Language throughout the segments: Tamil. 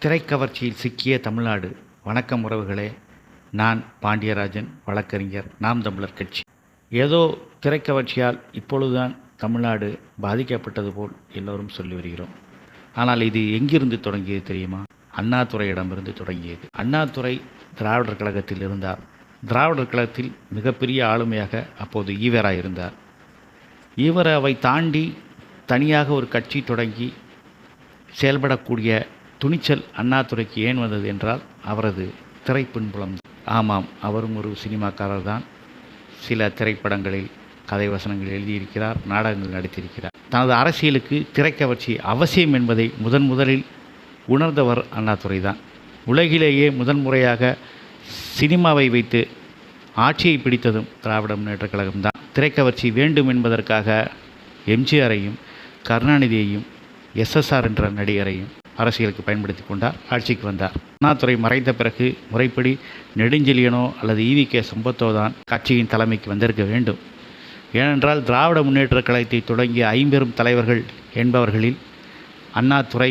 திரைக்கவர்ச்சியில் சிக்கிய தமிழ்நாடு. வணக்கம் உறவுகளே, நான் பாண்டியராஜன், வழக்கறிஞர், நாம் தமிழர் கட்சி. ஏதோ திரைக்கவர்ச்சியால் இப்பொழுதுதான் தமிழ்நாடு பாதிக்கப்பட்டது போல் எல்லோரும் சொல்லி வருகிறோம். ஆனால் இது எங்கிருந்து தொடங்கியது தெரியுமா? அண்ணாதுரையிடமிருந்து தொடங்கியது. அண்ணாதுரை திராவிடர் கழகத்தில் இருந்தார். திராவிடர் கழகத்தில் மிகப்பெரிய ஆளுமையாக அப்போது ஈவரா இருந்தார். ஈவராவை தாண்டி தனியாக ஒரு கட்சி தொடங்கி செயல்படக்கூடிய துணிச்சல் அண்ணாதுரைக்கு ஏன் வந்தது என்றால் அவரது திரைப்பின்புலம். ஆமாம், அவரும் ஒரு சினிமாக்காரர் தான். சில திரைப்படங்களில் கதை வசனங்கள் எழுதியிருக்கிறார், நாடகங்கள் நடித்திருக்கிறார். தனது அரசியலுக்கு திரைக்கவர்ச்சி அவசியம் என்பதை முதலில் உணர்ந்தவர் அண்ணாதுரை தான். உலகிலேயே முதன்முறையாக சினிமாவை வைத்து ஆட்சியை பிடித்ததும் திராவிட முன்னேற்றக் கழகம்தான். திரைக்கவர்ச்சி வேண்டும் என்பதற்காக எம்ஜிஆரையும் கருணாநிதியையும் எஸ்எஸ்ஆர் என்ற நடிகரையும் அரசியலுக்கு பயன்படுத்தி கொண்டார். ஆட்சிக்கு வந்தார். அண்ணாதுரை மறைந்த பிறகு முறைப்படி நெடுஞ்செழியனோ அல்லது ஈவி.கே. சம்பத்தோ தான் கட்சியின் தலைமைக்கு வந்திருக்க வேண்டும். ஏனென்றால் திராவிட முன்னேற்றக் கழகத்தை தொடங்கிய ஐம்பெரும் தலைவர்கள் என்பவர்களில் அண்ணாதுரை,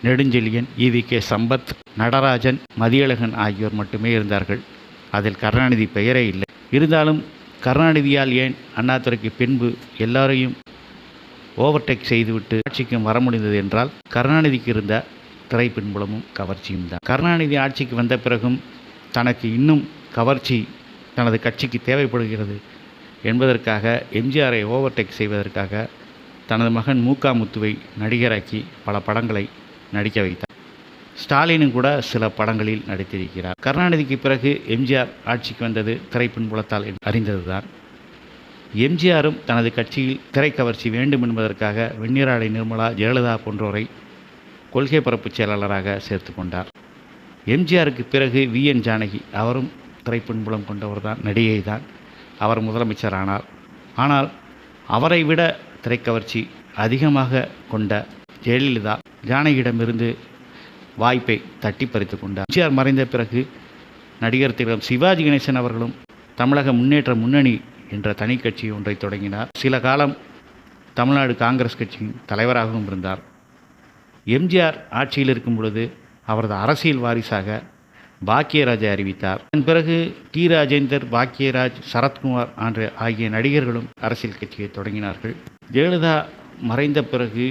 நெடுஞ்செழியன், ஈவி.கே. சம்பத், நடராஜன், மதியழகன் ஆகியோர் மட்டுமே இருந்தார்கள். அதில் கருணாநிதி பெயரே இல்லை. இருந்தாலும் கருணாநிதியால் ஏன் அண்ணாதுரைக்கு பின்பு எல்லாரையும் ஓவர்டேக் செய்துவிட்டு ஆட்சிக்கும் வர முடிந்தது என்றால் கருணாநிதிக்கு இருந்த திரைப்பின்புலமும் கவர்ச்சியும் தான். கருணாநிதி ஆட்சிக்கு வந்த பிறகும் தனக்கு இன்னும் கவர்ச்சி தனது கட்சிக்கு தேவைப்படுகிறது என்பதற்காக எம்ஜிஆரை ஓவர்டேக் செய்வதற்காக தனது மகன் மூகா முத்துவை நடிகராக்கி பல படங்களை நடிக்க வைத்தார். ஸ்டாலினும் கூட சில படங்களில் நடித்திருக்கிறார். கருணாநிதிக்கு பிறகு எம்ஜிஆர் ஆட்சிக்கு வந்தது திரைப்பின்புலத்தால் அறிந்ததுதான். எம்ஜிஆரும் தனது கட்சியில் திரைக்கவர்ச்சி வேண்டும் என்பதற்காக வெண்ணிராடை நிர்மலா, ஜெயலலிதா போன்றோரை கொள்கை பரப்பு செயலாளராக சேர்த்து கொண்டார். எம்ஜிஆருக்கு பிறகு வி.என். ஜானகி, அவரும் திரைப்பின்புலம் கொண்டவர் தான், நடிகை தான். அவர் முதலமைச்சர் ஆனார். ஆனால் அவரை விட திரைக்கவர்ச்சி அதிகமாக கொண்ட ஜெயலலிதா ஜானகியிடமிருந்து வாய்ப்பை தட்டி பறித்து கொண்டார். எம்ஜிஆர் மறைந்த பிறகு நடிகர் திலகம் சிவாஜி கணேசன் அவர்களும் தமிழக முன்னேற்ற முன்னணி என்ற தனி கட்சி ஒன்றை தொடங்கினார். சில காலம் தமிழ்நாடு காங்கிரஸ் கட்சியின் தலைவராகவும் இருந்தார். எம்ஜிஆர் ஆட்சியில் இருக்கும் பொழுது அவரது அரசியல் வாரிசாக பாக்கியராஜை அறிவித்தார். அதன் பிறகு டி. ராஜேந்தர், பாக்கியராஜ், சரத்குமார் ஆகிய நடிகர்களும் அரசியல் கட்சியை தொடங்கினார்கள். ஜெயலலிதா மறைந்த பிறகு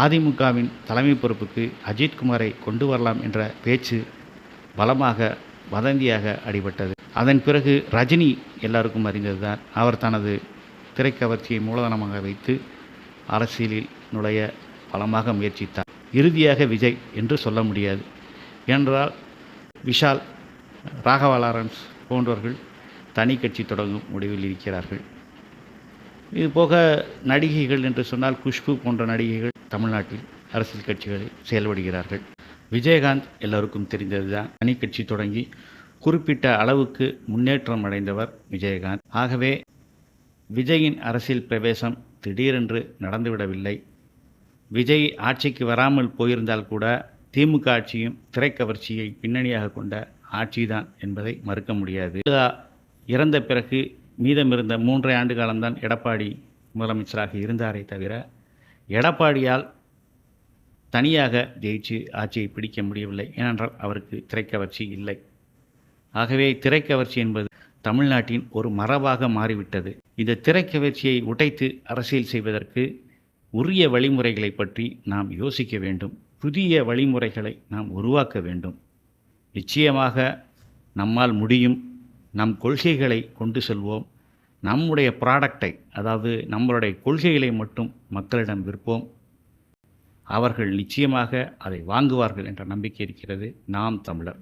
அதிமுகவின் தலைமை பொறுப்புக்கு அஜித்குமாரை கொண்டு வரலாம் என்ற பேச்சு பலமாக வதந்தியாக அடிபட்டது. அதன் பிறகு ரஜினி எல்லாருக்கும் அறிந்ததுதான். அவர் தனது திரைக்கவர்ச்சியை மூலதனமாக வைத்து அரசியலில் நுழைய பலமாக முயற்சித்தார். இறுதியாக விஜய் என்று சொல்ல முடியாது. ஏனென்றால் விஷால், ராகவா லாரன்ஸ் போன்றவர்கள் தனி கட்சி தொடங்கும் முடிவில் இருக்கிறார்கள். இது போக நடிகைகள் என்று சொன்னால் குஷ்பு போன்ற நடிகைகள் தமிழ்நாட்டில் அரசியல் கட்சிகளில் செயல்படுகிறார்கள். விஜயகாந்த் எல்லோருக்கும் தெரிந்ததுதான். தனி கட்சி தொடங்கி குறிப்பிட்ட அளவுக்கு முன்னேற்றம் அடைந்தவர் விஜயகாந்த். ஆகவே விஜயின் அரசியல் பிரவேசம் திடீரென்று நடந்துவிடவில்லை. விஜய் ஆட்சிக்கு வராமல் போயிருந்தால் கூட திமுக ஆட்சியும் திரைக்கவர்ச்சியை பின்னணியாக கொண்ட ஆட்சிதான் என்பதை மறுக்க முடியாது. இறந்த பிறகு மீதமிருந்த 3.5 ஆண்டு காலம்தான் எடப்பாடி முதலமைச்சராக இருந்தாரே தவிர எடப்பாடியால் தனியாக ஜெயிச்சு ஆட்சியை பிடிக்க முடியவில்லை. ஏனென்றால் அவருக்கு திரைக்கவர்ச்சி இல்லை. ஆகவே திரைக்கவர்ச்சி என்பது தமிழ்நாட்டின் ஒரு மரபாக மாறிவிட்டது. இந்த திரைக்கவர்ச்சியை உடைத்து அரசியல் செய்வதற்கு உரிய வழிமுறைகளை பற்றி நாம் யோசிக்க வேண்டும். புதிய வழிமுறைகளை நாம் உருவாக்க வேண்டும். நிச்சயமாக நம்மால் முடியும். நம் கொள்கைகளை கொண்டு செல்வோம். நம்முடைய ப்ராடக்டை, அதாவது நம்மளுடைய கொள்கைகளை மட்டும் மக்களிடம் விற்போம். அவர்கள் நிச்சயமாக அதை வாங்குவார்கள் என்ற நம்பிக்கை இருக்கிறது. நாம் தமிழர்.